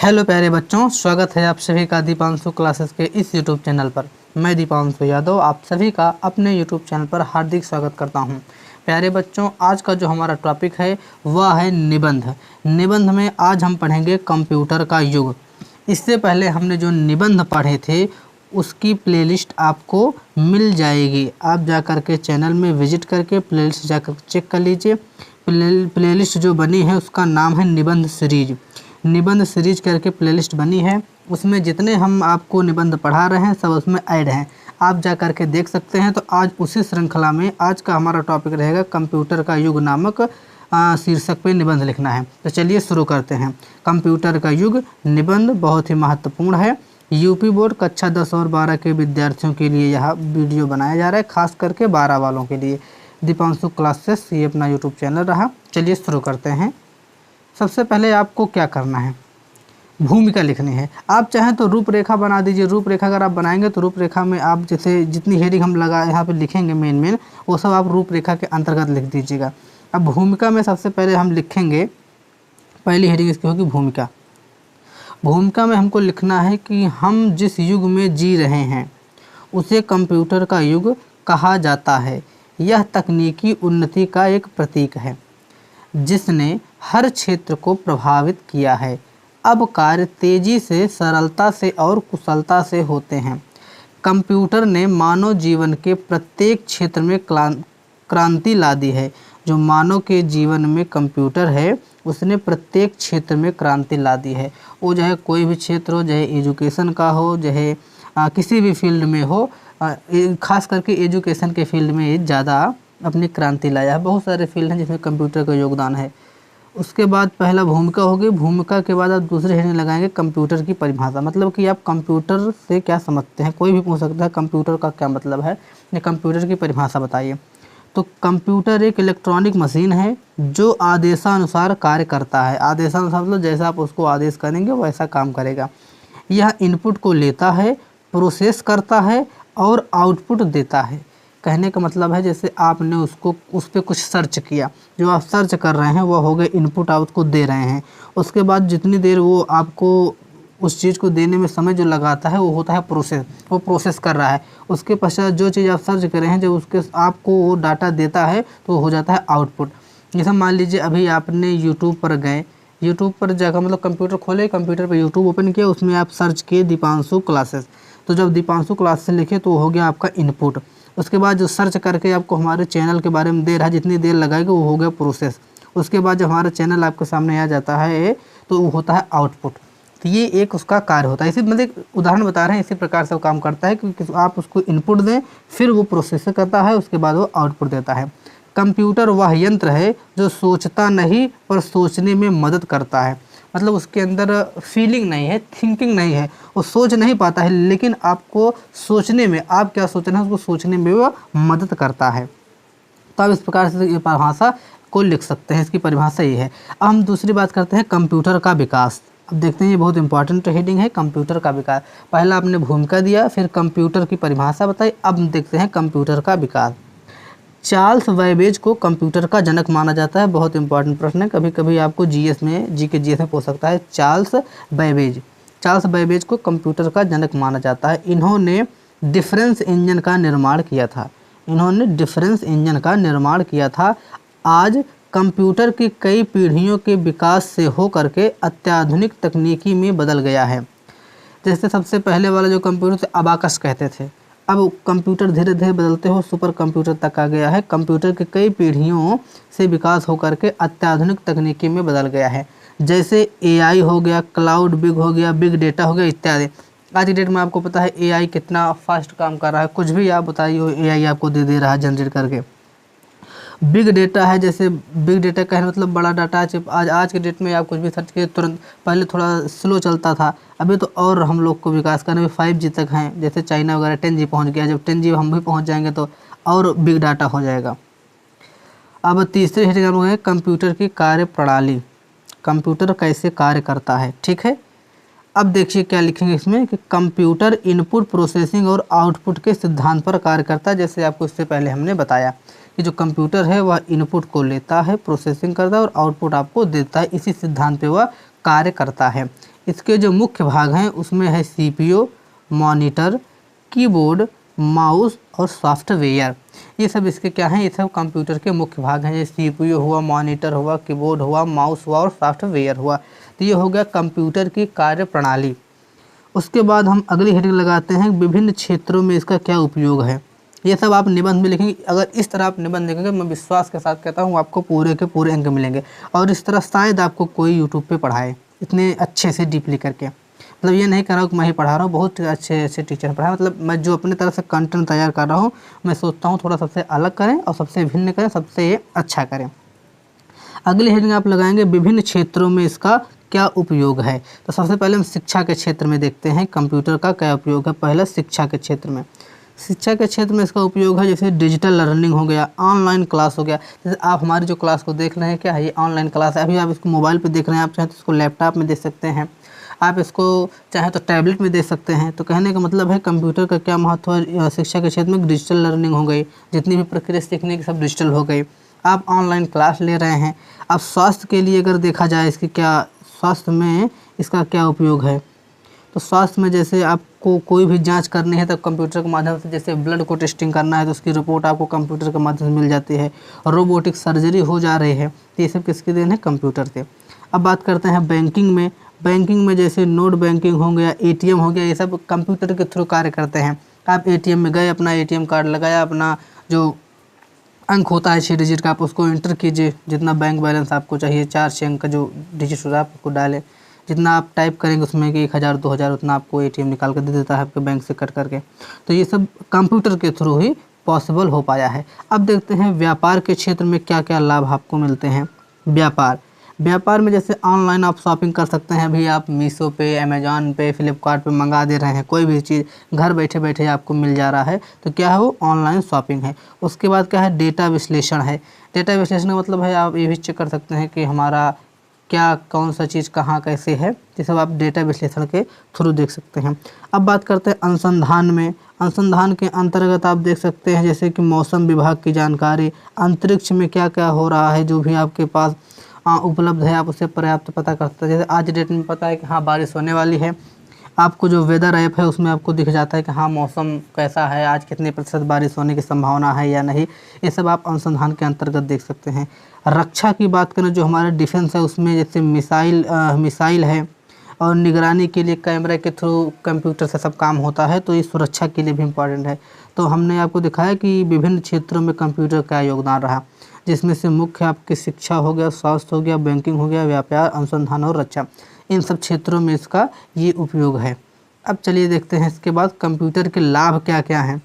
Hello प्यारे बच्चों, स्वागत है आप सभी का दीपांशु क्लासेस के इस यूट्यूब चैनल पर। मैं दीपांशु यादव आप सभी का अपने यूट्यूब चैनल पर हार्दिक स्वागत करता हूं। प्यारे बच्चों, आज का जो हमारा टॉपिक है वह है निबंध। निबंध में आज हम पढ़ेंगे कंप्यूटर का युग। इससे पहले हमने जो निबंध पढ़े थे उसकी प्लेलिस्ट आपको मिल जाएगी। आप जाकर के चैनल में विजिट करके प्लेलिस्ट जाकर चेक कर लीजिए। प्लेलिस्ट जो बनी है उसका नाम है निबंध सीरीज। निबंध सीरीज करके प्लेलिस्ट बनी है, उसमें जितने हम आपको निबंध पढ़ा रहे हैं सब उसमें ऐड हैं। आप जा कर के देख सकते हैं। तो आज उसी श्रृंखला में आज का हमारा टॉपिक रहेगा कंप्यूटर का युग नामक शीर्षक पे निबंध लिखना है। तो चलिए शुरू करते हैं। कंप्यूटर का युग निबंध बहुत ही महत्वपूर्ण है। यूपी बोर्ड कक्षा 10 और 12 के विद्यार्थियों के लिए यह वीडियो बनाया जा रहा है, खास करके 12 वालों के लिए। दीपांशु क्लासेस ये अपना यूट्यूब चैनल रहा। चलिए शुरू करते हैं। सबसे पहले आपको क्या करना है, भूमिका लिखनी है। आप चाहें तो रूपरेखा बना दीजिए। रूपरेखा अगर आप बनाएंगे तो रूपरेखा में आप जैसे जितनी हेडिंग हम लगा यहाँ पे लिखेंगे मेन वो सब आप रूपरेखा के अंतर्गत लिख दीजिएगा। अब भूमिका में सबसे पहले हम लिखेंगे, पहली हेडिंग इसकी होगी भूमिका। भूमिका में हमको लिखना है कि हम जिस युग में जी रहे हैं उसे कंप्यूटर का युग कहा जाता है। यह तकनीकी उन्नति का एक प्रतीक है जिसने हर क्षेत्र को प्रभावित किया है। अब कार्य तेजी से, सरलता से और कुशलता से होते हैं। कंप्यूटर ने मानव जीवन के प्रत्येक क्षेत्र में क्रांति ला दी है। जो मानव के जीवन में कंप्यूटर है उसने प्रत्येक क्षेत्र में क्रांति ला दी है। वो चाहे कोई भी क्षेत्र हो, चाहे एजुकेशन का हो, चाहे किसी भी फील्ड में हो, खास करके एजुकेशन के फील्ड में ज़्यादा अपनी क्रांति लाया है। बहुत सारे फील्ड हैं जिसमें कंप्यूटर का योगदान है। उसके बाद पहला भूमिका होगी। भूमिका के बाद आप दूसरे हेडिंग लगाएंगे कंप्यूटर की परिभाषा, मतलब कि आप कंप्यूटर से क्या समझते हैं। कोई भी पूछ सकता है कंप्यूटर का क्या मतलब है, या कंप्यूटर की परिभाषा बताइए। तो कंप्यूटर एक इलेक्ट्रॉनिक मशीन है जो आदेशानुसार कार्य करता है। आदेशानुसार मतलब जैसा आप उसको आदेश करेंगे वैसा काम करेगा। यह इनपुट को लेता है, प्रोसेस करता है और आउटपुट देता है। कहने का मतलब है जैसे आपने उस पर कुछ सर्च किया, जो आप सर्च कर रहे हैं वह हो गए इनपुट, आउटपुट दे रहे हैं। उसके बाद जितनी देर वो आपको उस चीज़ को देने में समय जो लगाता है वो होता है प्रोसेस। वो प्रोसेस कर रहा है। उसके पश्चात जो चीज़ आप सर्च कर रहे हैं जब उसके आपको वो डाटा देता है तो हो जाता है आउटपुट। जैसे मान लीजिए अभी आपने यूट्यूब पर गए, यूट्यूब पर जाकर मतलब कंप्यूटर खोले, कंप्यूटर पर यूट्यूब ओपन किया, उसमें आप सर्च किए दीपांशु क्लासेस। तो जब दीपांशु क्लासेस लिखे तो हो गया आपका इनपुट। उसके बाद जो सर्च करके आपको हमारे चैनल के बारे में दे रहा है, जितनी देर लगाएगा वो हो गया प्रोसेस। उसके बाद जब हमारा चैनल आपके सामने आ जाता है तो वो होता है आउटपुट। तो ये एक उसका कार्य होता है। इसी मतलब उदाहरण बता रहे हैं, इसी प्रकार से वो काम करता है कि आप उसको इनपुट दें, फिर वो प्रोसेस करता है, उसके बाद वो आउटपुट देता है। कंप्यूटर वह यंत्र है जो सोचता नहीं पर सोचने में मदद करता है। मतलब उसके अंदर फीलिंग नहीं है, थिंकिंग नहीं है, वो सोच नहीं पाता है, लेकिन आपको सोचने में, आप क्या सोच रहे हैं उसको सोचने में वो मदद करता है। तो आप इस प्रकार से ये परिभाषा को लिख सकते हैं। इसकी परिभाषा ये है। अब हम दूसरी बात करते हैं कंप्यूटर का विकास। अब देखते हैं ये बहुत इंपॉर्टेंट हेडिंग है, कंप्यूटर का विकास। पहला आपने भूमिका दिया, फिर कंप्यूटर की परिभाषा बताई। अब देखते हैं कंप्यूटर का विकास। चार्ल्स बैबेज को कंप्यूटर का जनक माना जाता है। बहुत इंपॉर्टेंट प्रश्न है, कभी कभी आपको जीएस में, जीएस में पूछ सकता है। चार्ल्स बैबेज को कंप्यूटर का जनक माना जाता है। इन्होंने डिफरेंस इंजन का निर्माण किया था। आज कंप्यूटर की कई पीढ़ियों के विकास से होकर के अत्याधुनिक तकनीकी में बदल गया है। जैसे सबसे पहले वाला जो कंप्यूटर थे अबाकस कहते थे, अब कंप्यूटर धीरे धीरे बदलते हो सुपर कंप्यूटर तक आ गया है। कंप्यूटर के कई पीढ़ियों से विकास होकर के अत्याधुनिक तकनीकी में बदल गया है। जैसे एआई हो गया, क्लाउड बिग हो गया, बिग डेटा हो गया इत्यादि। आज की डेट में आपको पता है एआई कितना फास्ट काम कर रहा है। कुछ भी आप बताइए एआई आपको दे रहा है जनरेट करके। बिग डेटा है, जैसे बिग डेटा का है मतलब बड़ा डाटा। आज के डेट में आप कुछ भी सर्च किए तुरंत, पहले थोड़ा स्लो चलता था, अभी तो और हम लोग को विकास करने में 5G तक हैं। जैसे चाइना वगैरह 10G पहुंच गया, जब 10G हम भी पहुंच जाएंगे तो और बिग डाटा हो जाएगा। अब तीसरे हेडिंग हम लोग हैं कंप्यूटर की कार्यप्रणाली। कंप्यूटर कैसे कार्य करता है, ठीक है। अब देखिए क्या लिखेंगे इसमें कि कंप्यूटर इनपुट, प्रोसेसिंग और आउटपुट के सिद्धांत पर कार्य करता है। जैसे आपको इससे पहले हमने बताया कि जो कंप्यूटर है वह इनपुट को लेता है, प्रोसेसिंग करता है और आउटपुट आपको देता है। इसी सिद्धांत पे वह कार्य करता है। इसके जो मुख्य भाग हैं उसमें है सीपीयू, मॉनिटर, कीबोर्ड, माउस और सॉफ्टवेयर। ये सब इसके क्या हैं, ये सब कंप्यूटर के मुख्य भाग हैं। जैसे सीपीयू हुआ, मॉनिटर हुआ, कीबोर्ड हुआ, माउस हुआ और सॉफ्टवेयर हुआ। तो ये हो गया कंप्यूटर की कार्य प्रणाली। उसके बाद हम अगली हेडिंग लगाते हैं विभिन्न क्षेत्रों में इसका क्या उपयोग है। ये सब आप निबंध में लिखेंगे। अगर इस तरह आप निबंध लिखेंगे, मैं विश्वास के साथ कहता हूँ आपको पूरे के पूरे अंक मिलेंगे। और इस तरह शायद आपको कोई यूट्यूब पे पढ़ाए इतने अच्छे से डीपली करके। मतलब ये नहीं कर रहा हूँ कि मैं ही पढ़ा रहा हूँ, बहुत अच्छे अच्छे टीचर पढ़ाए। मतलब मैं जो अपने तरफ से कंटेंट तैयार कर रहा हूँ, मैं सोचता हूँ थोड़ा सबसे अलग करें और सबसे भिन्न करें, सबसे अच्छा करें। अगली हेडिंग आप लगाएंगे विभिन्न क्षेत्रों में इसका क्या उपयोग है। तो सबसे पहले हम शिक्षा के क्षेत्र में देखते हैं कंप्यूटर का क्या उपयोग है। पहला शिक्षा के क्षेत्र में, शिक्षा के क्षेत्र में इसका उपयोग है जैसे डिजिटल लर्निंग हो गया, ऑनलाइन क्लास हो गया। जैसे आप हमारी जो क्लास को देख रहे हैं, क्या है ये ऑनलाइन क्लास है। अभी आप इसको मोबाइल पे देख रहे हैं, आप चाहे तो इसको लैपटॉप में देख सकते हैं, आप इसको चाहे तो टैबलेट में देख सकते हैं। तो कहने का मतलब है कंप्यूटर का क्या महत्व है शिक्षा के क्षेत्र में। डिजिटल लर्निंग हो गई, जितनी भी प्रक्रिया सीखने की सब डिजिटल हो गई। आप ऑनलाइन क्लास ले रहे हैं। अब स्वास्थ्य के लिए अगर देखा जाए इसकी क्या, स्वास्थ्य में इसका क्या उपयोग है। तो स्वास्थ्य में जैसे आपको कोई भी जांच करनी है तो कंप्यूटर के माध्यम से, जैसे ब्लड को टेस्टिंग करना है तो उसकी रिपोर्ट आपको कंप्यूटर के माध्यम से मिल जाती है। रोबोटिक सर्जरी हो जा रही है, तो ये सब किसकी देन है, कंप्यूटर से। अब बात करते हैं बैंकिंग में। बैंकिंग में जैसे नोट बैंकिंग हो गया, एटीएम हो गया, ये सब कंप्यूटर के थ्रू कार्य करते हैं। आप एटीएम में गए, अपना एटीएम कार्ड लगाया, अपना जो अंक होता है 6 डिजिट का, आप उसको एंटर कीजिए। जितना बैंक बैलेंस आपको चाहिए, 4-6 अंक का जो डिजिट होता है आप उसको डालें। जितना आप टाइप करेंगे उसमें कि 1000 2000 उतना आपको एटीएम निकाल कर दे देता है आपके बैंक से कट करके। तो ये सब कंप्यूटर के थ्रू ही पॉसिबल हो पाया है। अब देखते हैं व्यापार के क्षेत्र में क्या क्या लाभ आपको मिलते हैं। व्यापार में जैसे ऑनलाइन आप शॉपिंग कर सकते हैं। अभी आप मीशो पे, अमेजॉन पे, फ्लिपकार्ट पे मंगा दे रहे हैं, कोई भी चीज़ घर बैठे बैठे आपको मिल जा रहा है। तो क्या है, वो ऑनलाइन शॉपिंग है। उसके बाद क्या है, डेटा विश्लेषण है। डेटा विश्लेषण का मतलब है आप ये भी चेक कर सकते हैं कि हमारा क्या कौन सा चीज़ कहाँ कैसे है। ये सब आप डेटा विश्लेषण के थ्रू देख सकते हैं। अब बात करते हैं अनुसंधान में। अनुसंधान के अंतर्गत आप देख सकते हैं जैसे कि मौसम विभाग की जानकारी, अंतरिक्ष में क्या क्या हो रहा है, जो भी आपके पास उपलब्ध है आप उसे पर्याप्त पता कर सकते हैं। जैसे आज डेट में पता है कि हाँ बारिश होने वाली है, आपको जो वेदर ऐप है उसमें आपको दिख जाता है कि हाँ मौसम कैसा है, आज कितने प्रतिशत बारिश होने की संभावना है या नहीं। ये सब आप अनुसंधान के अंतर्गत देख सकते हैं। रक्षा की बात करें, जो हमारा डिफेंस है उसमें जैसे मिसाइल है और निगरानी के लिए कैमरे के थ्रू कंप्यूटर से सब काम होता है, तो ये सुरक्षा के लिए भी इम्पॉर्टेंट है। तो हमने आपको दिखाया कि विभिन्न क्षेत्रों में कंप्यूटर का योगदान रहा, जिसमें से मुख्य आपकी शिक्षा हो गया, स्वास्थ्य हो गया, बैंकिंग हो गया, व्यापार, अनुसंधान और रक्षा। इन सब क्षेत्रों में इसका ये उपयोग है। अब चलिए देखते हैं इसके बाद कंप्यूटर के लाभ क्या क्या हैं।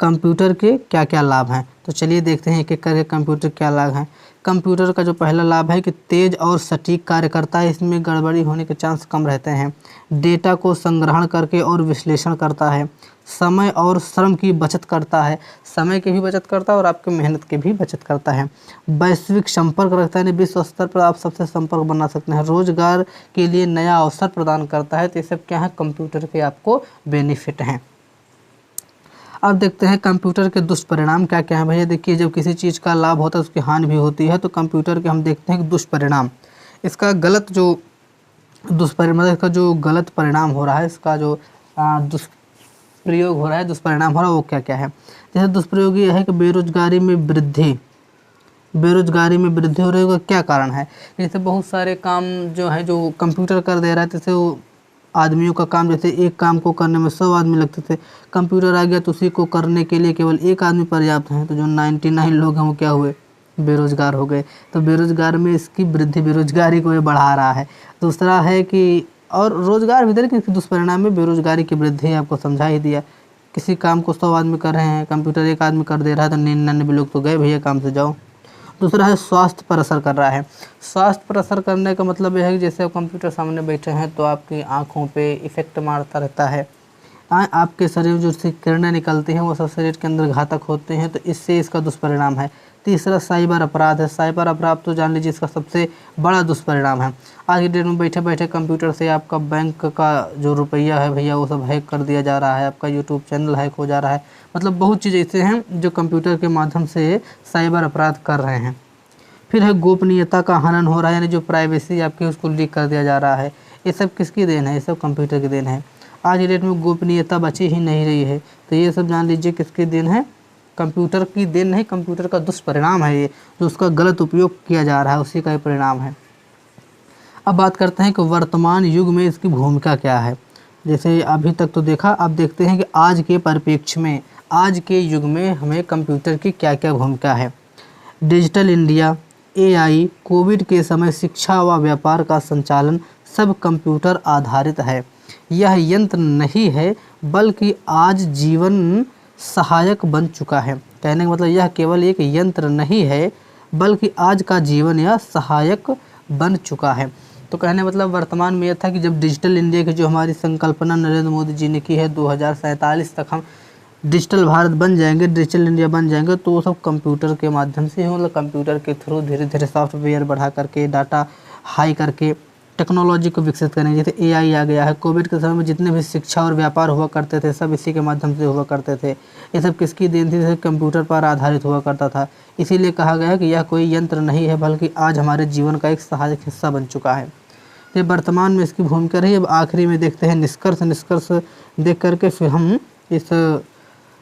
कंप्यूटर के क्या क्या लाभ हैं, तो चलिए देखते हैं एक एक करके कंप्यूटर क्या लाभ हैं। कंप्यूटर का जो पहला लाभ है कि तेज़ और सटीक कार्य करता है, इसमें गड़बड़ी होने के चांस कम रहते हैं। डेटा को संग्रहण करके और विश्लेषण करता है। समय और श्रम की बचत करता है, समय की भी बचत करता है और आपके मेहनत की भी बचत करता है। वैश्विक संपर्क रखता है, यानी विश्व स्तर पर आप सबसे संपर्क बना सकते हैं। रोजगार के लिए नया अवसर प्रदान करता है। तो ये सब क्या है, कंप्यूटर के आपको बेनिफिट हैं। अब देखते हैं कंप्यूटर के दुष्परिणाम क्या क्या है। भैया देखिए, जब किसी चीज़ का लाभ होता है उसकी हानि भी होती है। तो कंप्यूटर के हम देखते हैं कि दुष्परिणाम, इसका गलत जो दुष्परिणाम, इसका जो गलत परिणाम हो रहा है, इसका जो दुष्प्रयोग हो रहा है, दुष्परिणाम हो रहा है, वो क्या क्या है। जैसे दुष्प्रयोग ये है कि बेरोजगारी में वृद्धि हो रही है। क्या कारण है, जैसे बहुत सारे काम जो है जो कंप्यूटर कर दे रहा है, जैसे वो आदमियों का काम, जैसे एक काम को करने में 100 आदमी लगते थे, कंप्यूटर आ गया तो उसी को करने के लिए केवल एक आदमी पर्याप्त है। तो जो 99 लोग हैं वो क्या हुए, बेरोजगार हो गए। तो बेरोजगार में इसकी वृद्धि, बेरोजगारी को ये बढ़ा रहा है। दूसरा है कि, और रोजगार भीतर के दुष्परिणाम में बेरोजगारी की वृद्धि आपको समझा ही दिया। किसी काम को 100 आदमी कर रहे हैं, कंप्यूटर एक आदमी कर दे रहा है, तो 99 लोग तो गए भैया काम से जाओ। दूसरा है स्वास्थ्य पर असर कर रहा है। स्वास्थ्य पर असर करने का मतलब यह है कि जैसे आप कंप्यूटर सामने बैठे हैं तो आपकी आँखों पे इफ़ेक्ट मारता रहता है। आपके शरीर में जो सी किरणें निकलती हैं वो सब शरीर के अंदर घातक होते हैं, तो इससे इसका दुष्परिणाम है। तीसरा साइबर अपराध है। साइबर अपराध तो जान लीजिए इसका सबसे बड़ा दुष्परिणाम है। आज की डेट में बैठे बैठे कंप्यूटर से आपका बैंक का जो रुपया है भैया वो सब हैक कर दिया जा रहा है, आपका यूट्यूब चैनल हैक हो जा रहा है। मतलब बहुत चीज़ ऐसे हैं जो कंप्यूटर के माध्यम से साइबर अपराध कर रहे हैं। फिर है गोपनीयता का हनन हो रहा है, यानी जो प्राइवेसी आपकी उसको लीक कर दिया जा रहा है। ये सब किसकी देन है? ये सब कंप्यूटर की देन है। आज की डेट में गोपनीयता बची ही नहीं रही है, तो ये सब जान लीजिए किसकी देन है? कंप्यूटर की देन नहीं, कंप्यूटर का दुष्परिणाम है ये, जो उसका गलत उपयोग किया जा रहा है उसी का ही परिणाम है। अब बात करते हैं कि वर्तमान युग में इसकी भूमिका क्या है। जैसे अभी तक तो देखा, अब देखते हैं कि आज के परिप्रेक्ष्य में, आज के युग में हमें कंप्यूटर की क्या क्या भूमिका है। डिजिटल इंडिया, एआई, कोविड के समय शिक्षा व व्यापार का संचालन सब कंप्यूटर आधारित है। यह यंत्र नहीं है बल्कि आज जीवन सहायक बन चुका है। कहने का मतलब यह केवल एक यंत्र नहीं है बल्कि आज का जीवन यह सहायक बन चुका है। तो कहने मतलब वर्तमान में यह था कि जब डिजिटल इंडिया की जो हमारी संकल्पना नरेंद्र मोदी जी ने की है 2047 तक हम डिजिटल भारत बन जाएंगे, डिजिटल इंडिया बन जाएंगे, तो वो सब कंप्यूटर के माध्यम से, मतलब कंप्यूटर के थ्रू धीरे धीरे सॉफ्टवेयर बढ़ा करके, डाटा हाई करके टेक्नोलॉजी को विकसित करेंगे। जैसे एआई आ गया है। कोविड के समय में जितने भी शिक्षा और व्यापार हुआ करते थे सब इसी के माध्यम से हुआ करते थे। ये सब किसकी देन थी? जैसे कंप्यूटर पर आधारित हुआ करता था। इसीलिए कहा गया है कि यह कोई यंत्र नहीं है बल्कि आज हमारे जीवन का एक सहायक हिस्सा बन चुका है। तो वर्तमान में इसकी भूमिका रही। अब आखिरी में देखते हैं निष्कर्ष देख करके फिर हम इस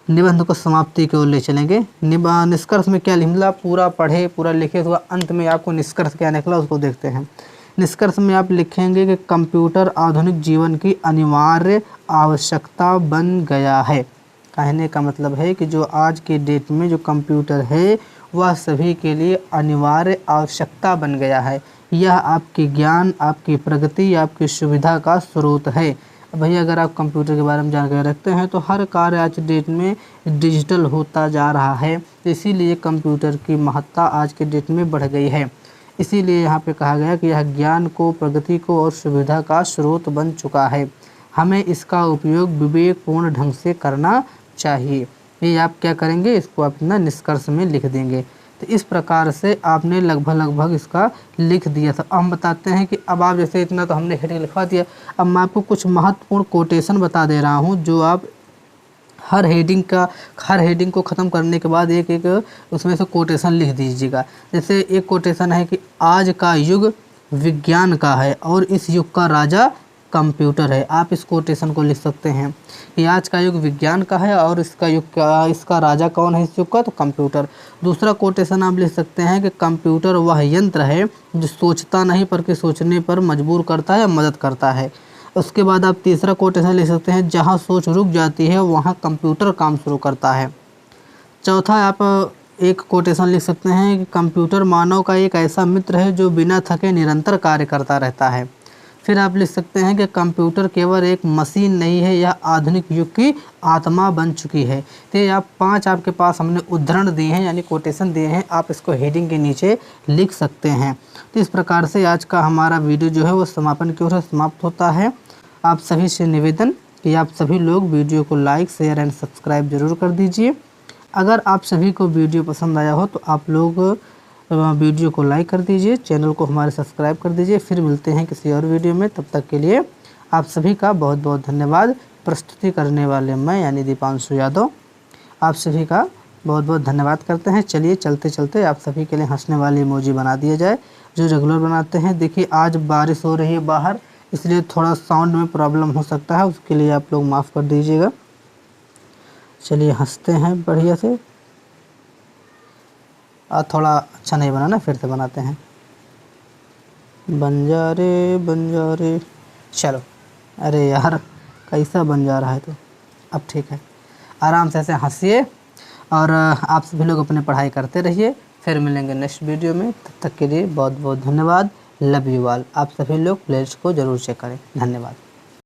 निबंध को समाप्ति की ओर ले चलेंगे। निष्कर्ष में क्या लिखा? पूरा पढ़े, पूरा लिखे, तो अंत में आपको निष्कर्ष क्या निकला उसको देखते हैं। निष्कर्ष में आप लिखेंगे कि कंप्यूटर आधुनिक जीवन की अनिवार्य आवश्यकता बन गया है। कहने का मतलब है कि जो आज के डेट में जो कंप्यूटर है वह सभी के लिए अनिवार्य आवश्यकता बन गया है। यह आपके ज्ञान, आपकी प्रगति, आपकी सुविधा का स्रोत है। भैया अगर आप कंप्यूटर के बारे में जानकारी रखते हैं तो हर कार्य आज डेट में डिजिटल होता जा रहा है, इसीलिए कंप्यूटर की महत्ता आज के डेट में बढ़ गई है। इसीलिए यहाँ पे कहा गया कि यह ज्ञान को, प्रगति को और सुविधा का स्रोत बन चुका है। हमें इसका उपयोग विवेकपूर्ण ढंग से करना चाहिए। ये आप क्या करेंगे? इसको अपना निष्कर्ष में लिख देंगे। तो इस प्रकार से आपने लगभग इसका लिख दिया था। अब हम बताते हैं कि अब आप जैसे इतना तो हमने हेडिंग लिखवा दिया, अब मैं आपको कुछ महत्वपूर्ण कोटेशन बता दे रहा हूँ जो आप हर हेडिंग को ख़त्म करने के बाद एक एक उसमें से कोटेशन लिख दीजिएगा। जैसे एक कोटेशन है कि आज का युग विज्ञान का है और इस युग का राजा कंप्यूटर है। आप इस कोटेशन को लिख सकते हैं कि आज का युग विज्ञान का है और इसका राजा कौन है इस युग का? तो कंप्यूटर। दूसरा कोटेशन आप लिख सकते हैं कि कंप्यूटर वह यंत्र है जो सोचता नहीं बल्कि सोचने पर मजबूर करता है या मदद करता है। उसके बाद आप तीसरा कोटेशन लिख सकते हैं, जहाँ सोच रुक जाती है वहाँ कंप्यूटर काम शुरू करता है। चौथा आप एक कोटेशन लिख सकते हैं कि कंप्यूटर मानव का एक ऐसा मित्र है जो बिना थके निरंतर कार्य करता रहता है। फिर आप लिख सकते हैं कि कंप्यूटर केवल एक मशीन नहीं है, यह आधुनिक युग की आत्मा बन चुकी है। तो ये आप 5 आपके पास हमने उद्धरण दिए हैं, यानी कोटेशन दिए हैं, आप इसको हेडिंग के नीचे लिख सकते हैं। तो इस प्रकार से आज का हमारा वीडियो जो है वो समापन की ओर से समाप्त होता है। आप सभी से निवेदन कि आप सभी लोग वीडियो को लाइक, शेयर एंड सब्सक्राइब जरूर कर दीजिए। अगर आप सभी को वीडियो पसंद आया हो तो आप लोग वीडियो को लाइक कर दीजिए, चैनल को हमारे सब्सक्राइब कर दीजिए। फिर मिलते हैं किसी और वीडियो में, तब तक के लिए आप सभी का बहुत बहुत धन्यवाद। प्रस्तुति करने वाले मैं यानी दीपांशु यादव आप सभी का बहुत बहुत धन्यवाद करते हैं। चलिए चलते चलते आप सभी के लिए हंसने वाली इमोजी बना दिया जाए जो रेगुलर बनाते हैं। देखिए आज बारिश हो रही है बाहर, इसलिए थोड़ा साउंड में प्रॉब्लम हो सकता है, उसके लिए आप लोग माफ़ कर दीजिएगा। चलिए हंसते हैं बढ़िया से। थोड़ा अच्छा नहीं बना ना, फिर से बनाते हैं। बंजारे चलो, अरे यार कैसा बन जा रहा है। तो अब ठीक है, आराम से ऐसे हंसिए और आप सभी लोग अपने पढ़ाई करते रहिए। फिर मिलेंगे नेक्स्ट वीडियो में, तब तक के लिए बहुत बहुत धन्यवाद। Love you all. आप सभी लोग प्लेलिस्ट को ज़रूर चेक करें। धन्यवाद।